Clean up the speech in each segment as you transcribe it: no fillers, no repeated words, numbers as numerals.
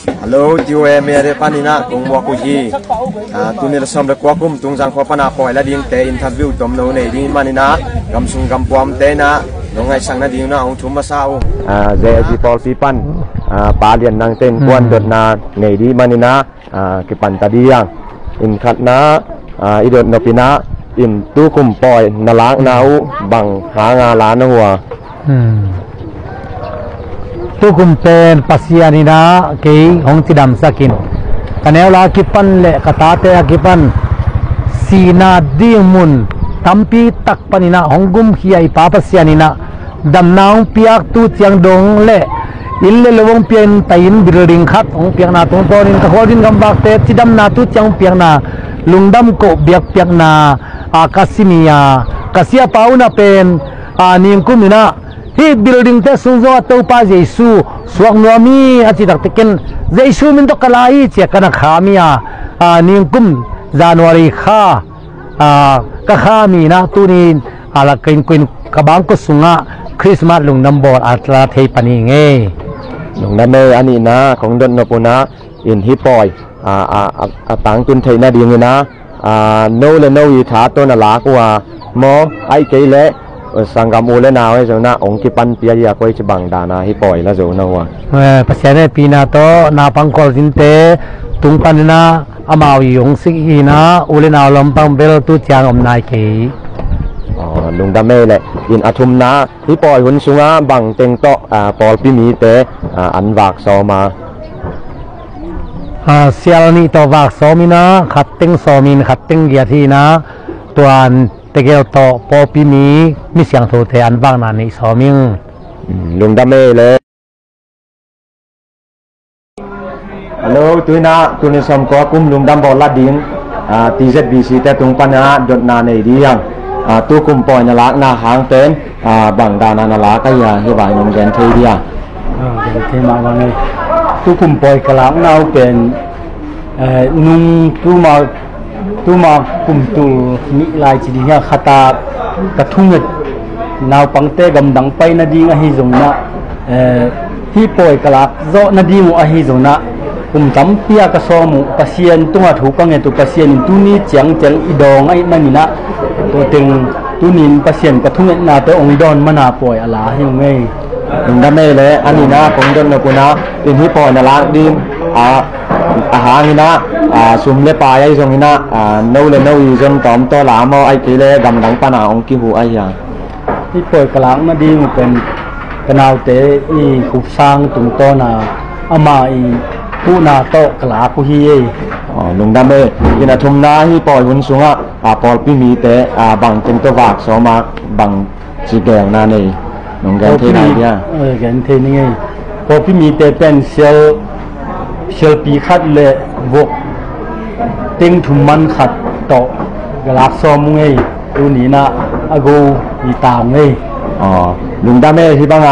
Hello, jiwa mere panina kung mo kuji. Tunir som re kwakum tung jang ko pana ko la ding te interview tom no nei ding manina gamsung gampuam te na nongai sang na ding na ong thuma sao. JG Paul Pipan palian nang ten kwan dot na nei di manina kipan tadiang in khat na idot no pina in tu kum poi na lang nau bang hanga la na huwa. Tu kumpen pasianina ke hong tidam sakin kanela kipan le katate kipan sina dimun tampi tak panina honggum hiai pa pasianina damnaung piak tu tiang dong le ille lewong pian tain building khat hong piak na tong torin ka hodin gambak te tidam na tu tiang piak na lungdam ko biak piak na kasimia kasia pauna pen ningkumina hi building te sungzo atau pa Jesu suak nuami aci tak teken Jesu min to kalai che kana khamia ningkum January kha ka khami na tunin ala kain kuin kabang ko sunga Christmas lung nambor atla thei pani nge lung name ani na kong don no puna in hi poi tang tun thei na ding na no le no yi tha to na la kwa mo ai ke le sanggam ule na we zona ong kipan pia ya koi chbang dana hi poi la zona wa pasene pina to na pangkol tinte tungpan na amau yong sik ina ule na lompang bel tu chang om nai ke lung da me le in athum na hi poi hun sunga bang teng to pol pi mi te an wak so ma sial ni to wak so mi na khat teng so min khat teng gia thi na tuanแต่เกี่ยวต่อพอปีนี้มีเสียงโทรแทนบ้างนานนี่สอมิงลุงดำเมเลยฮัลโหลตุยนะตุนิสมก็กุมลุงดำบอลลาดิงTZBC แต่ตรงปัญหาจดนาในดียังตู้กุมปล่อยนลักนาหางเต้นบังดานานลักก็อย่าให้บ่ายนมแกนเทียแกนเทียมาว่าไงตู้กุมปล่อยกลางนาวเป็นนุ่งตู้มากุมตูนิลายจีดีเนี่ยขตากระทุ่งนาวปังเตกำดังไปนาดีงอหิจงนะที่ปล่อยกลากโซนาดีงอหิจงนะกุมจำเปียกระสมุปัสเซียนตัวถูกกังเงตุปัสเซียนตุนี้เจียงอีดองไอ้มันนี่นะตัวเต็งตุนินปัสเซียนกระทุ่งนาตัวองดอนมนาปล่อยอะไรยังไงลุงดำเมเลยอันนี้นะผมจนนะคุณนะเป็นที่ปล่อยนลักดินอาหารนี่นะซุ่มเลี้ยปลาไอ้ตรงนี้นะนู่นเลยนู่นจนตอมตัวหลามเอาไอ้กี่เลยดำดังปนาองกิหูไอ้ยังที่ปล่อยกลางมาดีมันเป็นกนาวเตะอีขุบสร้างตุ่มโตนาอามาอีผู้นาโตกลาผู้ฮีลุงดำเอ้ยินทุ่มนาที่ปล่อยหุ่นสูงปล่อยพี่มีเตะบังจึงตัววากสอมาบังจีแกงนานี่ลุงแกงเทนเนี่ยแกงเทนี่ไงพอพี่มีเตะเป็นเชลปีขัดเลยบกเต็งถุมันขัดต่อกลากซอมไงตัวนี้นะอากูมีตามไงลุงดำเอ้ที่บ้าง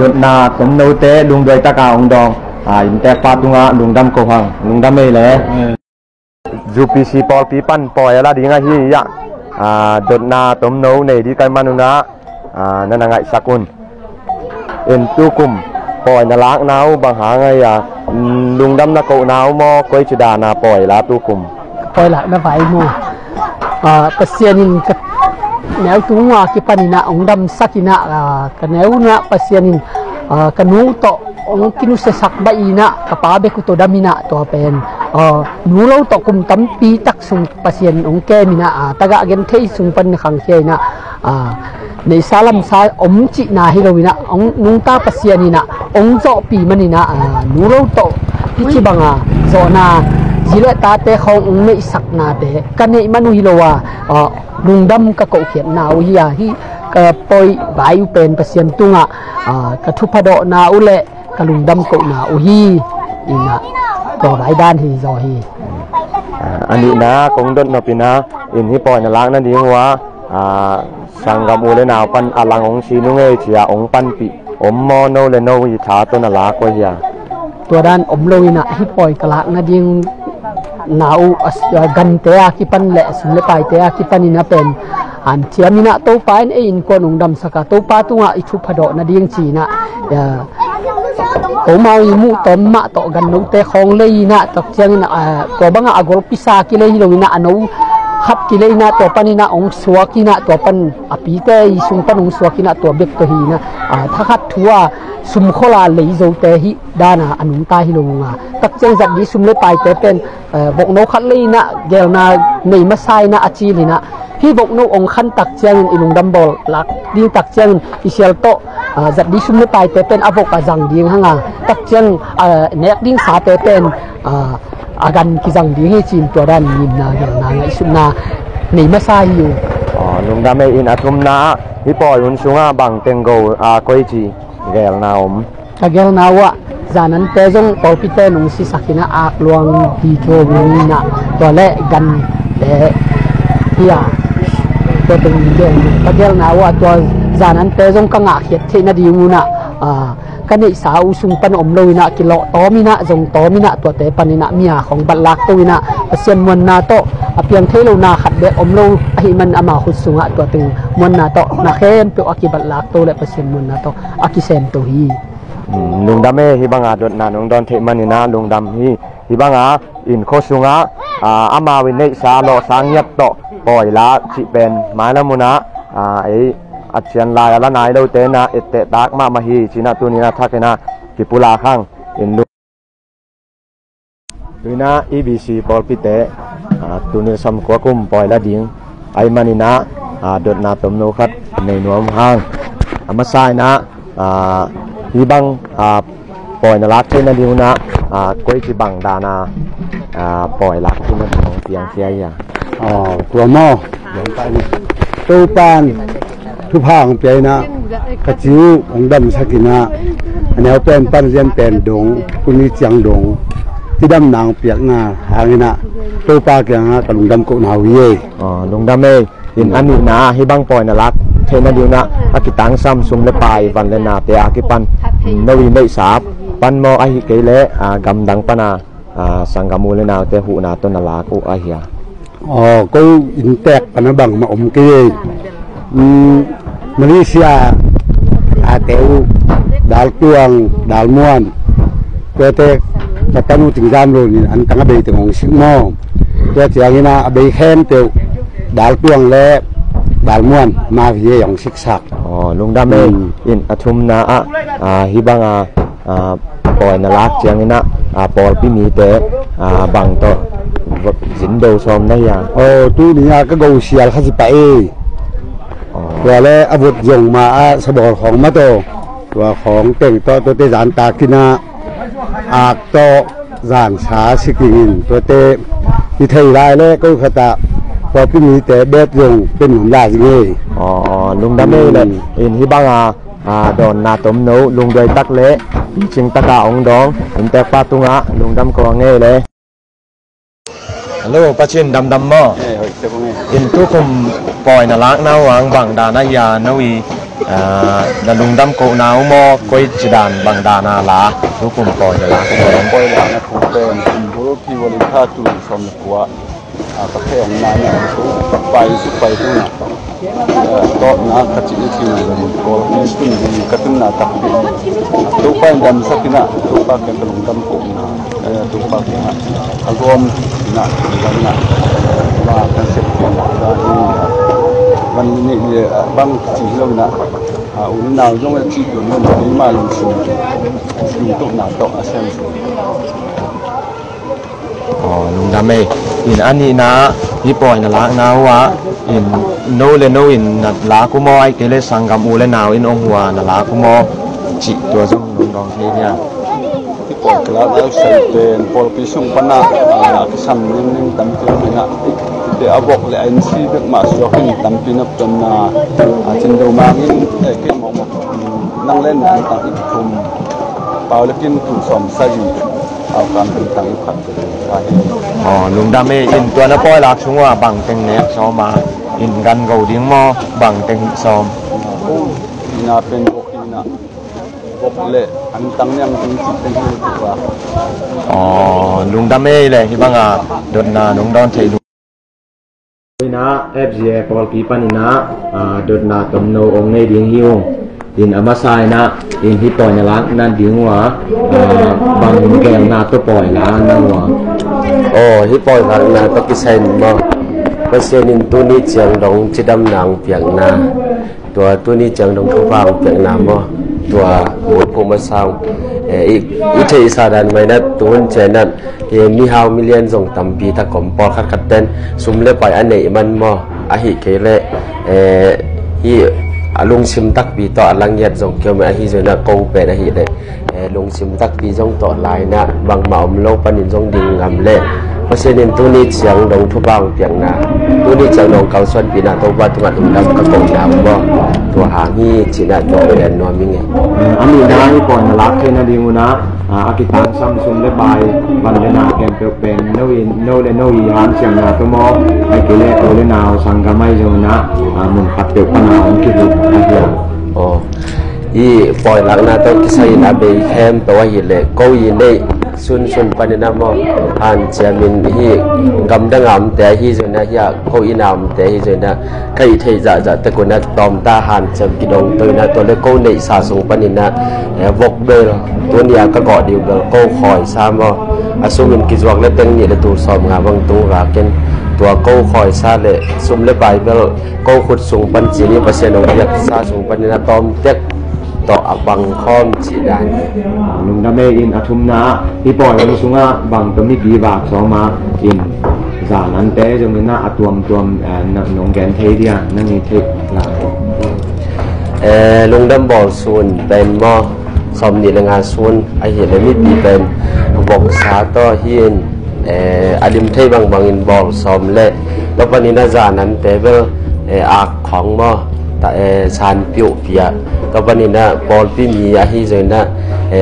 ดดนาสมโนเตะลุงโดยตะกาองดองอินแต่ปาตุงลุงดำโกหังลุงดำเอ้เลยจูพีซีปอลปีปันปล่อยอะไรดีง่ายที่ยะดดนาสมโนในดีกันมานุนะนั่นไงสักุลเอ็นตู้กุมปล่อยนลักนาวบางหาไงลุงดำนักโกนาวมอก้อยจุดานาปล่อยลาตู้กุมปล่อยละนาไฟมูเปเซียนินแนวตุ้งกิปานินะองดำสักินะกันแนวนะเปเซียนินกันนูโตองกินุเสสักใบนะกระป๋าเบกุโตดามินะตัวเป็นนูเราโตกุมตั้มปีตักสุงเปเซียนองแกมินะตะกะเกนเทสุงปันขังเกนะในซาลัมซาอมจินาฮิโรวินะองนุงตาเปเซียนินะองโจปีมันนี่นะนูเราโตพิจิบังโซนาจิเลตาเตขององไม่สักนาเตกันในมนุฮิโลวาลุงดำกะโกเขียนนาวฮิยาฮิกะปอยบายเป็นเปเซียนตุงกะทุพดนาอุเลกะลุงดำโกนาอุฮีอีนะก็หลายด้านที่ซอฮีอันนี้นะคงดนนปินะอินที่ปอยนลักนั่นดีหัวสังกมูเลนาวปันอลังองชีนุเงเชียองปันปีอมโมโนเลโนวิชาตัวนลักก็เฮียตัวด้านอมโลวินะที่ปอยกะลักนั่นดีนาวกันเตะกิปันเละสุเลปายเตะกิปันนี่นะเป็นอันเทียมินะโตปายอินกวนองดำสกัดโตปาตุงอิทุพดอนาดียงจีนะ ตัวเมาอยู่มุตัวมาตัวกันนู้แต่ของเลยนะตัวเชียงตัวบังอากรพิซากิเลยเรานะอันนู้ขับกิเลยนะตัวปันนะองสวกินะตัวปันอภิเตยสุงปันองสวกินะตัวเบกตัวฮีนะถ้าขัดทัวสุมโคลาเลยโจเตหิดานะอันนู้ตาฮิลงอ่ะตักเชียงจัดดีสุมเลยไปแต่เป็นบกนกขัดเลยนะเกลนาในมาไซนะอาชีเลยนะพี่บกนกองขันตักเชียงอิลุงดัมบอลลักดิ้งตักเชียงอิเชียลโตจัดดีสุมเลยไปแต่เป็นอภกจังดิ้งฮังอ่ะตักเชียงเนกดิ้งสาแต่เป็นอาการกิจังดิ้งให้จีนตัวด้านยินนะเกลนาไอสุมนาในมาไซอยู่ลุงดำเองอัตุมนาฮิปอยอุนซุงาบังเตงโกก้อยจีเกลนาอมเกลนาวะจานั้นเตจงปอลพิเตนงสิสักินะอักลวงดีโจวินะตัวเละกันเฮียตัวตึงเดียวเกลนาวะตัวจานั้นเตจงกังอาเขียดเทนดีงูนะกันในสาวสุงปันอมลอยนะกิโลโตมินะจงโตมินะตัวเตปันนะมีหาของบัลลักตัวนะเสียนมวนนาโตเพียงเทโลนาขัดเดอมโลให้มันอามาขุดสุงะตัวตึงมวนนาโตนาเข้มตัวอากิบัลลักตัวและเสียนมวนนาโตอากิเซนตัวฮีลุงดำฮิบังอาดนาลุงดอนเทมันนี่นะลุงดำฮิบังอาอินโคสุงะอามาวินเนซาโลสังยับโตปอยละจิเป็นไม้ละมุนะไออัจฉริยะลายละนายเราเตนะเอเตตักมามาฮีจินะตัวนี้นะทักนะกิปุลาข้างอินลุดูนะEBCบอลพิเตตัวนี้สมควคุมปอยละดิ้งไอมันนี่นะดดนาตมโนคัดในหนวมห้างมาใส่นะฮิบังปล่อยนรักเช่นนั้นดีนะก้อยที่บังดานาปล่อยหลักที่มันของเตียงเสียอย่างตัวหม้อตัวปานทุพางเปียนะกระจิวองดำสกินะอันนี้เป็นปันเรียนเป็นดงคุณมีเจียงดงที่ดำนางเปียกงาหางนะตัวปลาเกียงกับลุงดำกุนหาวิเยลุงดำเองอินอันนี้นะฮิบังปล่อยนรักเทนดิวนะอากิตังซัมซุมเลปายวันเลนาเตอากิปันนวีไม่สาบปันโมอาฮิเกเลกำดังปนาสังกามูเลนาเตหูนาตนลากูอาเฮียก็อินแตกปนบังมาอมเกยมาเลเซียอาเตวดาลกวงดาลมวนตัวเตจะตั้งถึงจามโรนี่อันตั้งเบยถึงองสิงโมตัวเจียงนะเบยแค้นเตวดาลกวงและดาลมวนมาเวียของศิกษาลุงดำเองอินอทุมนาฮิบังปอยนรักเจียงนะปอลพิมีเตบังโตสินโดซอมได้ยังตู้นี้ก็กูเสียข้าสิไปตัวเล่อาวุธยงมาสบอของมาโตตัวของเต่งตัวเตจานตากินาอากโตจานสาสิกินตัวเตที่ไทยได้เลยก็ขตาพอพี่มีแต่เบ็ดยงเป็นหนุ่มยาสิเงี้ยลุงดำเองเลยอินฮิบังโดนนาตมโนลุงโดยตักเละจิงตะกาองดองอินแต่ปาตุงะลุงดำกวางเง่เลยฮัลโหลป้าชินดำหม้ออินทุกคนปล่อยนรักนาวางบังดานายานวีดลุงดำโกนาวหม้อก้อยจิดานบังดานาลาทุกคนปล่อยนรักปล่อยนรักนะผมเป็นบุรุษที่วริธาตุสมกัวประเทศของนายเนี่ยสุไปทุนะก็นะขจิตที่มันก็มีสิ่งที่กระตุ้นนะตักดิตัวไปดำสักนะตัวไปกันลงดำกุนะตัวไปนะอารมณ์นะวันนะว่ากันเสร็จแล้ววันนี้บางทีเรานะอุ่นหนาวยังไม่จีบอยู่นั่นนี่มาลงสู่อยู่ตรงหน้าโต๊ะอาเซียนลุงดำเองอินอันนี้นะที่ปล่อยนรักนาวะอินโนเลโนอินนัดลาคุโมไอเกเลสังกัมอูเลนาวอินองหัวนลาคุโมจิตัวจงลุงดองเทียที่ปล่อยกระแล้วใส่เป็นปอลพิสุงปนาที่ซ้ำนิ่งๆตั้มตัวนี่นะที่อาบอกเลยอินซีเด็กมาสวกินตั้มปีนับจนจินดูมากินกินหมอกนั่งเล่นตั้งอีกคุมเปล่าแล้วกินถุงสมใส่เอาการเป็นตั้งอีกขัดลุงดำเองอินตัวนับปอยหลักช่วงว่าบังเต็งเน็กซ้อมมาอินกันเกาดิ้งหม้อบังเต็งซ้อมน่าเป็นพวกนี้นะพวกเละอันตั้งยังจริงๆเป็นที่ถูกว่าลุงดำเองเลยที่บังโดนนาลุงดอนใช้ลุงนะFGA ปอลปีปันนะโดนนาตมโนองในดิ้งฮิว in amasai na in hitoy na lang nan dingwa bang keng na to poi la na wa hi poi lang na to kisain mo pasien in tu ni chiang dong chidam nang piang na tua tu ni chiang dong thu wang piang na mo tua mo phu ma sao i thei sa dan mai na tun che nan mi hao million jong tampi ta kom por khat khat ten sum le pai an nei man mo a hi ke le hi lung sim tak pi to alang yat jong kyo me a hi jona ko pe na hi le lung sim tak pi jong to lai na bang ma om lo panin jong ding ngam le pasien in tu ni chiang dong thu bang piang na tu ni chiang dong kau swan pi na to ba tu ngat dam ka ko na mo to ha hi china to len no mi nge ami na hi pon na lak ke na dinguna akitan samsung le bai ban le na kem pe pen no i han chiang na to mo ai ke le o le na sang ga mai jona mun pat pe pa na on ki ru i poi lang na to kisai na be hem to wa hi le ko i nei sun panina mo han chairman hi gam dangam te hi jona ya ko inam te hi jona kai thei za te ko na tom ta han cham kidong to na to le ko nei sa sung panina vok bel to nia ka go diu bel ko khoi sa mo asumin ki jwak le teng ni le tu som nga bang tu ra ken tua ko khoi sa le sum le bible ko khut sung pan chi ni pasien ong yak sa sung panina tom tek to abang khom chi dan lung da me in athum na hi poi ang sunga bang to mi pi ba so ma in za nan te jong na atuam nong gen thei dia nang ni thei la lung dam bol sun ben mo som ni la nga sun ai hi le mi pi ben bok sa to hin adim thei bang in bol som le lo pani na za nan te bel ak khong mo ta san piu pia to bani na bol pi mi a hi zen na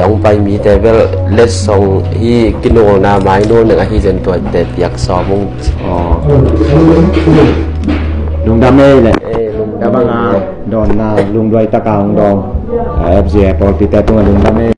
ong pai mi te bel les song hi kino na mai no na hi zen to te piak so mung lung da me le lung da banga don na lung doi ta ka ong dong fj bol pi te tu lung da me